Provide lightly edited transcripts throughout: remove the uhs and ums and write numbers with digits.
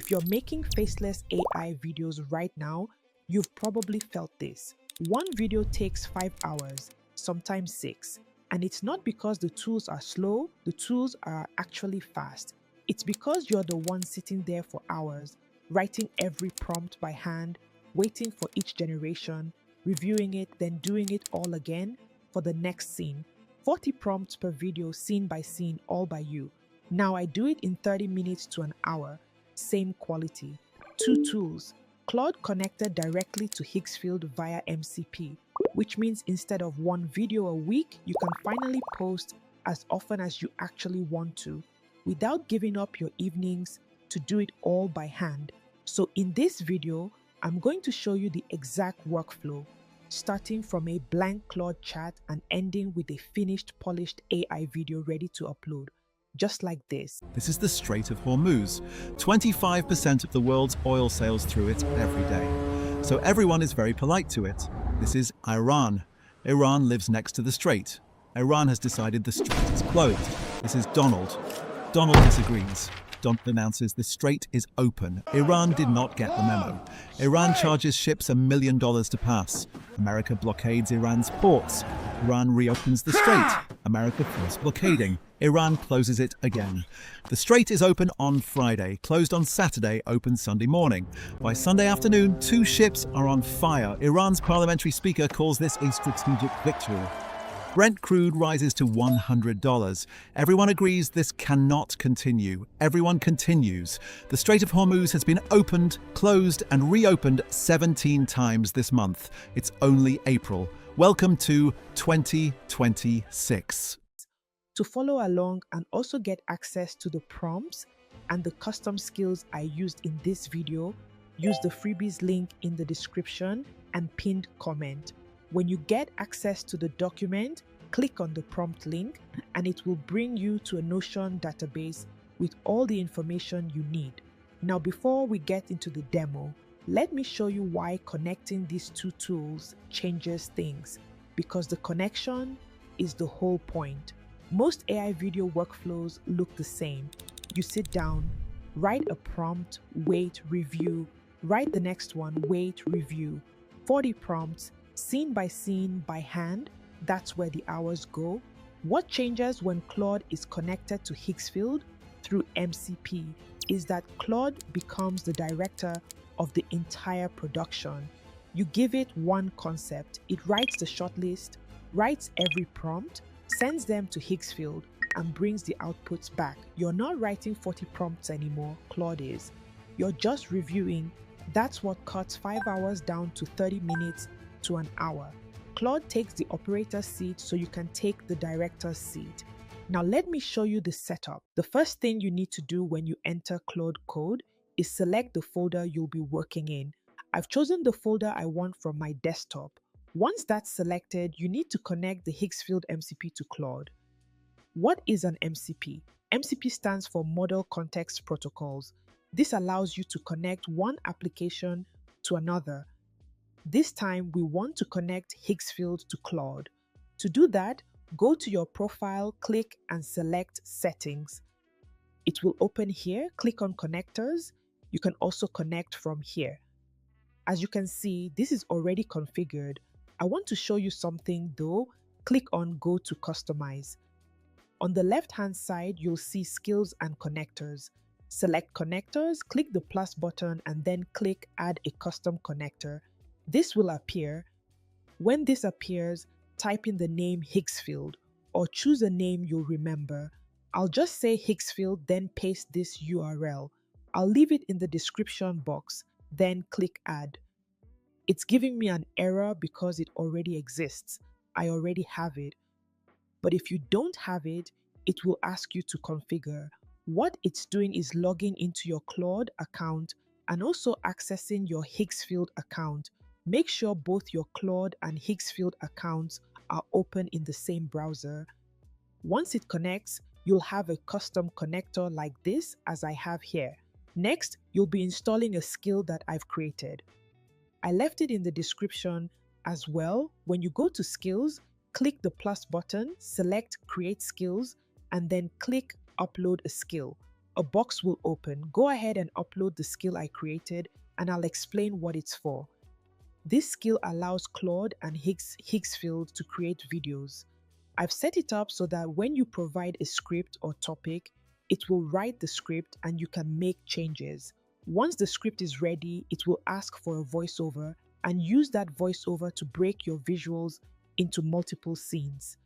If you're making faceless AI videos right now, you've probably felt this. One video takes 5 hours, sometimes 6. And it's not because the tools are slow, the tools are actually fast. It's because you're the one sitting there for hours, writing every prompt by hand, waiting for each generation, reviewing it, then doing it all again for the next scene. 40 prompts per video, scene by scene, all by you. Now I do it in 30 minutes to an hour, same quality. 2 tools. Claude connected directly to Higgsfield via MCP, which means instead of one video a week, you can finally post as often as you actually want to, without giving up your evenings to do it all by hand. So in this video, I'm going to show you the exact workflow, starting from a blank Claude chat and ending with a finished, polished AI video ready to upload. Just like this. This is the Strait of Hormuz. 25% of the world's oil sails through it every day. So everyone is very polite to it. This is Iran. Iran lives next to the strait. Iran has decided the strait is closed. This is Donald. Donald disagrees. Donald announces the strait is open. Iran did not get the memo. Iran charges ships $1 million to pass. America blockades Iran's ports. Iran reopens the strait. America feels blockading. Iran closes it again. The strait is open on Friday, closed on Saturday, open Sunday morning. By Sunday afternoon, 2 ships are on fire. Iran's parliamentary speaker calls this a strategic victory. Brent crude rises to $100. Everyone agrees this cannot continue. Everyone continues. The Strait of Hormuz has been opened, closed, and reopened 17 times this month. It's only April. Welcome to 2026. To follow along and also get access to the prompts and the custom skills I used in this video, use the freebies link in the description and pinned comment. When you get access to the document, click on the prompt link and it will bring you to a Notion database with all the information you need. Now, before we get into the demo, let me show you why connecting these 2 tools changes things, because the connection is the whole point. Most AI video workflows look the same. You sit down, write a prompt, wait, review, write the next one, wait, review. 40 prompts, scene by scene, by hand, that's where the hours go. What changes when Claude is connected to Higgsfield through MCP is that Claude becomes the director of the entire production. You give it one concept, it writes the shortlist, writes every prompt, sends them to Higgsfield, and brings the outputs back. You're not writing 40 prompts anymore, Claude is. You're just reviewing. That's what cuts 5 hours down to 30 minutes to an hour. Claude takes the operator's seat so you can take the director's seat. Now let me show you the setup. The first thing you need to do when you enter Claude Code is select the folder you'll be working in. I've chosen the folder I want from my desktop. Once that's selected, you need to connect the Higgsfield MCP to Claude. What is an MCP? MCP stands for Model Context Protocols. This allows you to connect one application to another. This time, we want to connect Higgsfield to Claude. To do that, go to your profile, click and select Settings. It will open here. Click on Connectors. You can also connect from here. As you can see, this is already configured. I want to show you something though. Click on Go to Customize. On the left-hand side, you'll see Skills and Connectors. Select Connectors, click the plus button, and then click Add a Custom Connector. This will appear. When this appears, type in the name Higgsfield or choose a name you'll remember. I'll just say Higgsfield, then paste this URL. I'll leave it in the description box, then click Add. It's giving me an error because it already exists. I already have it. But if you don't have it, it will ask you to configure. What it's doing is logging into your Claude account and also accessing your Higgsfield account. Make sure both your Claude and Higgsfield accounts are open in the same browser. Once it connects, you'll have a custom connector like this as I have here. Next, you'll be installing a skill that I've created. I left it in the description as well. When you go to Skills, click the plus button, select Create Skills, and then click Upload a Skill. a box will open. Go ahead and upload the skill I created, and I'll explain what it's for. This skill allows Claude and Higgsfield to create videos. I've set it up so that when you provide a script or topic, it will write the script and you can make changes. Once the script is ready, it will ask for a voiceover and use that voiceover to break your visuals into multiple scenes.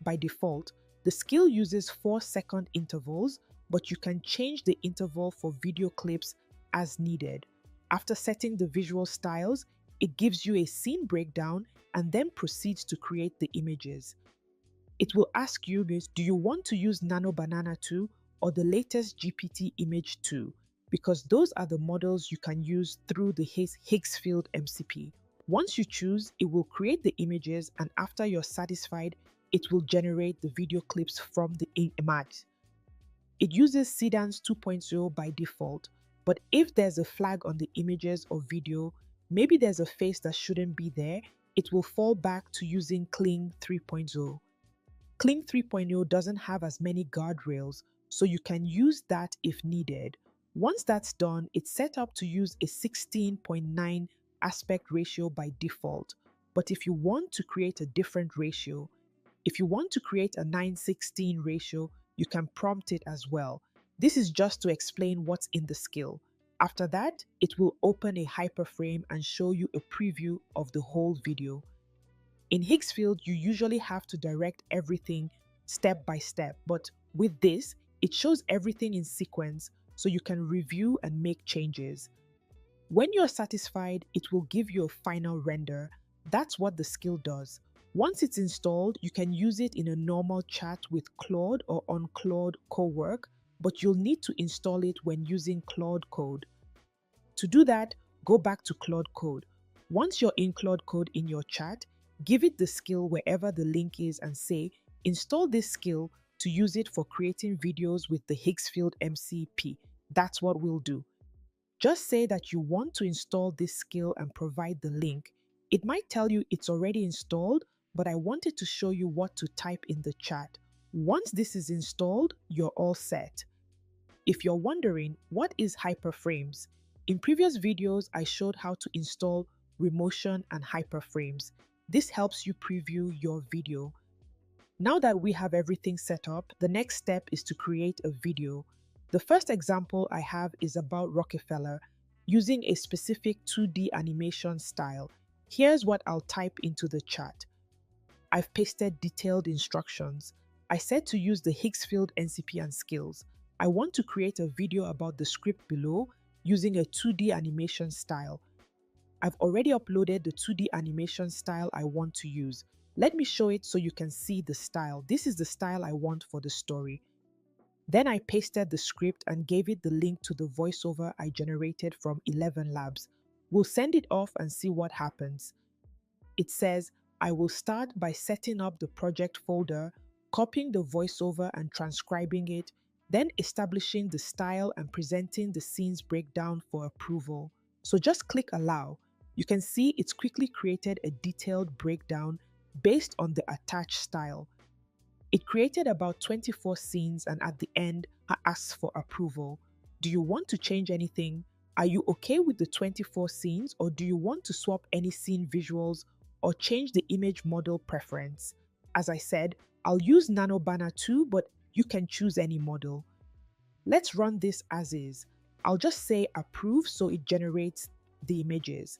By default, the skill uses 4-second intervals, but you can change the interval for video clips as needed. After setting the visual styles, it gives you a scene breakdown and then proceeds to create the images. It will ask you, do you want to use Nano Banana 2 or the latest GPT Image 2? Because those are the models you can use through the Higgsfield MCP. Once you choose, it will create the images, and after you're satisfied, it will generate the video clips from the image. It uses Seedance 2.0 by default, but if there's a flag on the images or video, maybe there's a face that shouldn't be there, it will fall back to using Kling 3.0. Kling 3.0 doesn't have as many guardrails, so you can use that if needed. Once that's done, it's set up to use a 16:9 aspect ratio by default. But if you want to create a different ratio, if you want to create a 9:16 ratio, you can prompt it as well. This is just to explain what's in the skill. After that, it will open a hyperframe and show you a preview of the whole video. In Higgsfield, you usually have to direct everything step by step, but with this, it shows everything in sequence so you can review and make changes. When you're satisfied, it will give you a final render. That's what the skill does. Once it's installed, you can use it in a normal chat with Claude or on Claude Cowork, but you'll need to install it when using Claude Code. To do that, go back to Claude Code. Once you're in Claude Code in your chat, give it the skill wherever the link is and say, install this skill to use it for creating videos with the Higgsfield MCP. That's what we'll do. Just say that you want to install this skill and provide the link. It might tell you it's already installed, but I wanted to show you what to type in the chat. Once this is installed, you're all set. If you're wondering, what is Hyperframes? In previous videos, I showed how to install Remotion and Hyperframes. This helps you preview your video. Now that we have everything set up, the next step is to create a video. The first example I have is about Rockefeller, using a specific 2D animation style. Here's what I'll type into the chat. I've pasted detailed instructions. I said to use the Higgsfield MCP and skills. I want to create a video about the script below using a 2D animation style. I've already uploaded the 2D animation style I want to use. Let me show it so you can see the style. This is the style I want for the story. Then I pasted the script and gave it the link to the voiceover I generated from 11 Labs. We'll send it off and see what happens. It says, I will start by setting up the project folder, copying the voiceover and transcribing it, then establishing the style and presenting the scene's breakdown for approval. So just click allow. You can see it's quickly created a detailed breakdown based on the attached style. It created about 24 scenes and at the end, I asked for approval. Do you want to change anything? Are you okay with the 24 scenes, or do you want to swap any scene visuals or change the image model preference? As I said, I'll use Nano Banana 2, but you can choose any model. Let's run this as is. I'll just say approve so it generates the images.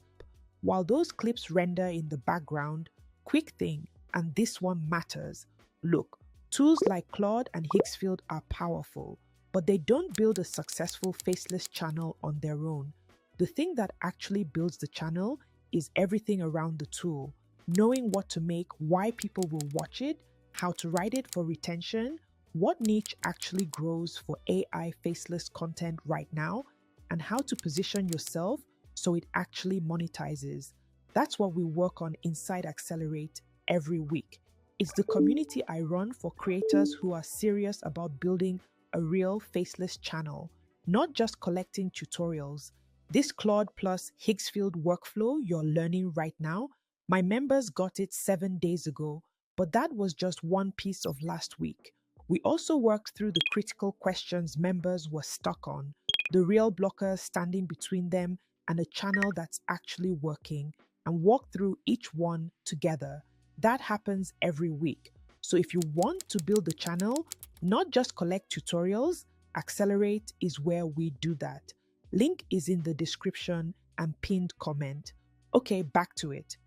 While those clips render in the background, quick thing, and this one matters. Look, tools like Claude and Higgsfield are powerful, but they don't build a successful faceless channel on their own. The thing that actually builds the channel is everything around the tool. Knowing what to make, why people will watch it, how to write it for retention, what niche actually grows for AI faceless content right now, and how to position yourself so it actually monetizes. That's what we work on inside Accelerate every week. It's the community I run for creators who are serious about building a real faceless channel, not just collecting tutorials. This Claude plus Higgsfield workflow you're learning right now, my members got it 7 days ago, but that was just one piece of last week. We also worked through the critical questions members were stuck on, the real blockers standing between them and a channel that's actually working, and walked through each one together. That happens every week. So if you want to build a channel, not just collect tutorials, Accelerate is where we do that. Link is in the description and pinned comment. Okay, back to it.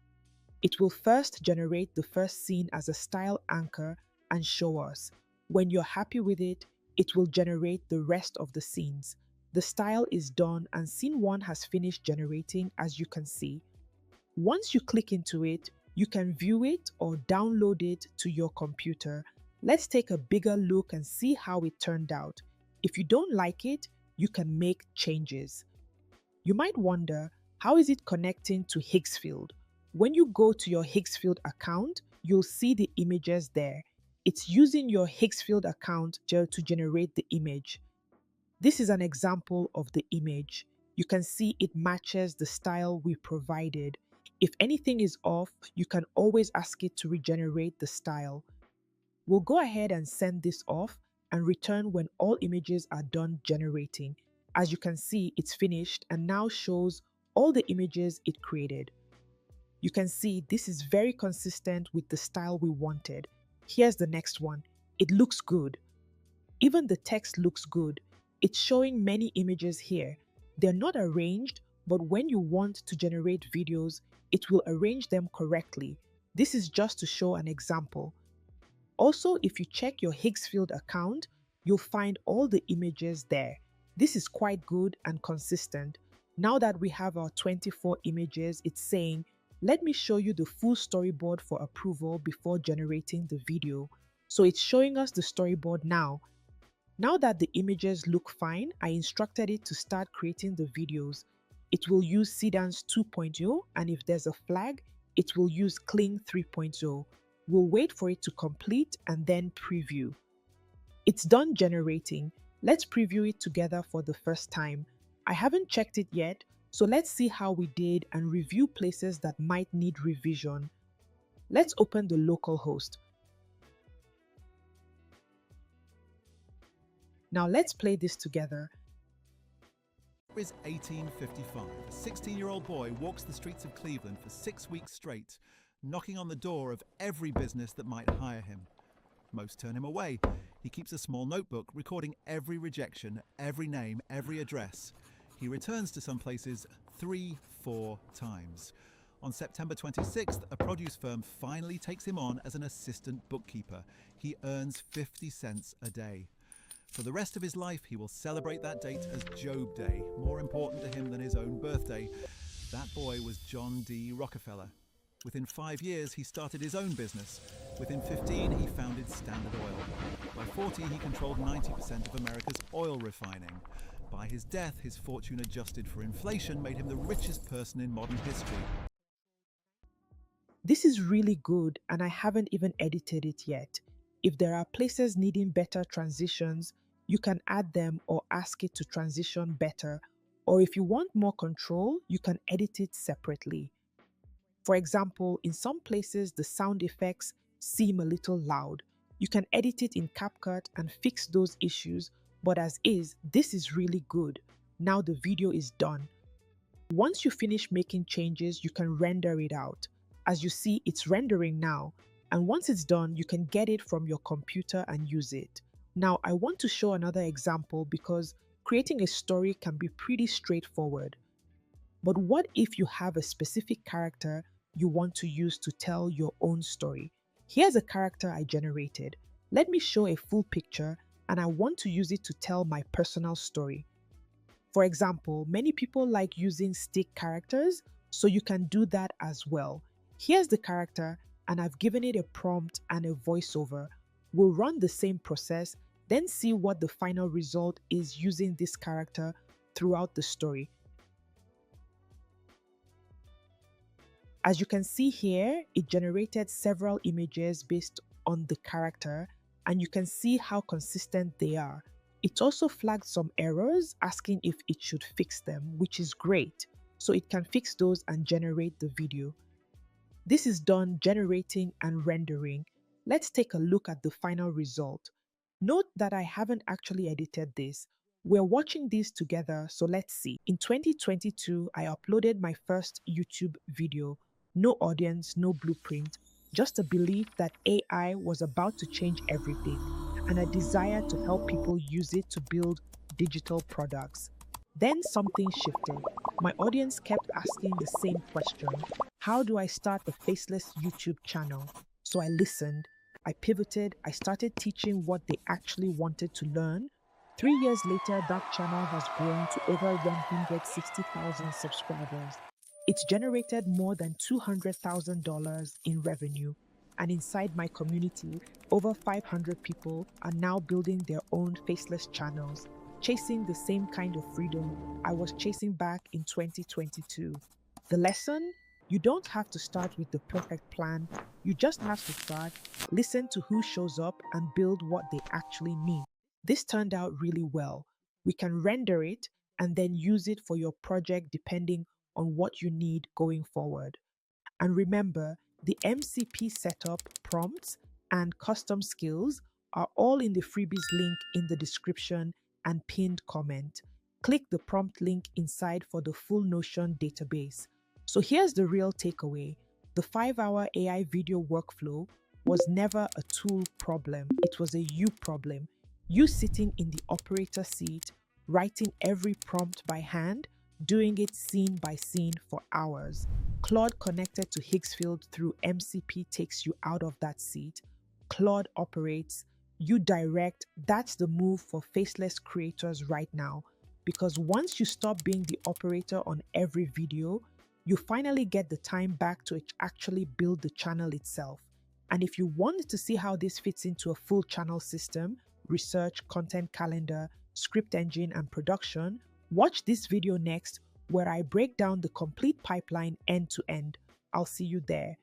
It will first generate the first scene as a style anchor and show us. When you're happy with it, it will generate the rest of the scenes. The style is done and scene 1 has finished generating, as you can see. Once you click into it, you can view it or download it to your computer. Let's take a bigger look and see how it turned out. If you don't like it, you can make changes. You might wonder, how is it connecting to Higgsfield? When you go to your Higgsfield account, you'll see the images there. It's using your Higgsfield account to generate the image. This is an example of the image. You can see it matches the style we provided. If anything is off, you can always ask it to regenerate the style. We'll go ahead and send this off and return when all images are done generating. As you can see, it's finished and now shows all the images it created. You can see this is very consistent with the style we wanted. Here's the next one. It looks good. Even the text looks good. It's showing many images here. They're not arranged, but when you want to generate videos, it will arrange them correctly. This is just to show an example. Also, if you check your Higgsfield account, you'll find all the images there. This is quite good and consistent. Now that we have our 24 images, it's saying, let me show you the full storyboard for approval before generating the video. So it's showing us the storyboard now. Now that the images look fine, I instructed it to start creating the videos. It will use Seedance 2.0, and if there's a flag, it will use Kling 3.0. We'll wait for it to complete and then preview. It's done generating. Let's preview it together for the first time. I haven't checked it yet, so let's see how we did and review places that might need revision. Let's open the local host. Now let's play this together. It is 1855. A 16-year-old boy walks the streets of Cleveland for 6 weeks straight, knocking on the door of every business that might hire him. Most turn him away. He keeps a small notebook recording every rejection, every name, every address. He returns to some places 3-4 times. On September 26th, a produce firm finally takes him on as an assistant bookkeeper. He earns 50 cents a day. For the rest of his life, he will celebrate that date as Job Day, more important to him than his own birthday. That boy was John D. Rockefeller. Within 5 years, he started his own business. Within 15, he founded Standard Oil. By 40, he controlled 90% of America's oil refining. By his death, his fortune adjusted for inflation made him the richest person in modern history. This is really good, and I haven't even edited it yet. If there are places needing better transitions, you can add them or ask it to transition better. Or if you want more control, you can edit it separately. For example, in some places the sound effects seem a little loud. You can edit it in CapCut and fix those issues, but as is, this is really good. Now the video is done. Once you finish making changes, you can render it out. As you see, it's rendering now, and once it's done, you can get it from your computer and use it. Now, I want to show another example because creating a story can be pretty straightforward. But what if you have a specific character you want to use to tell your own story? Here's a character I generated. Let me show a full picture, and I want to use it to tell my personal story. For example, many people like using stick characters, so you can do that as well. Here's the character, and I've given it a prompt and a voiceover. We'll run the same process, then see what the final result is using this character throughout the story. As you can see here, it generated several images based on the character, and you can see how consistent they are. It also flagged some errors, asking if it should fix them, which is great. So it can fix those and generate the video. This is done generating and rendering. Let's take a look at the final result. Note that I haven't actually edited this. We're watching these together, so let's see. In 2022, I uploaded my first YouTube video. No audience, no blueprint, just a belief that AI was about to change everything and a desire to help people use it to build digital products. Then something shifted. My audience kept asking the same question: how do I start a faceless YouTube channel? So I listened. I pivoted, I started teaching what they actually wanted to learn. 3 years later, that channel has grown to over 160,000 subscribers. It's generated more than $200,000 in revenue. And inside my community, over 500 people are now building their own faceless channels, chasing the same kind of freedom I was chasing back in 2022. The lesson? You don't have to start with the perfect plan. You just have to start, listen to who shows up, and build what they actually need. This turned out really well. We can render it and then use it for your project depending on what you need going forward. And remember, the MCP setup, prompts, and custom skills are all in the freebies link in the description and pinned comment. Click the prompt link inside for the full Notion database. So here's the real takeaway. The 5-hour AI video workflow was never a tool problem. It was a you problem. You sitting in the operator seat, writing every prompt by hand, doing it scene by scene for hours. Claude connected to Higgsfield through MCP takes you out of that seat. Claude operates, you direct. That's the move for faceless creators right now. Because once you stop being the operator on every video, you finally get the time back to actually build the channel itself. And if you want to see how this fits into a full channel system, research, content calendar, script engine, and production, watch this video next where I break down the complete pipeline end to end. I'll see you there.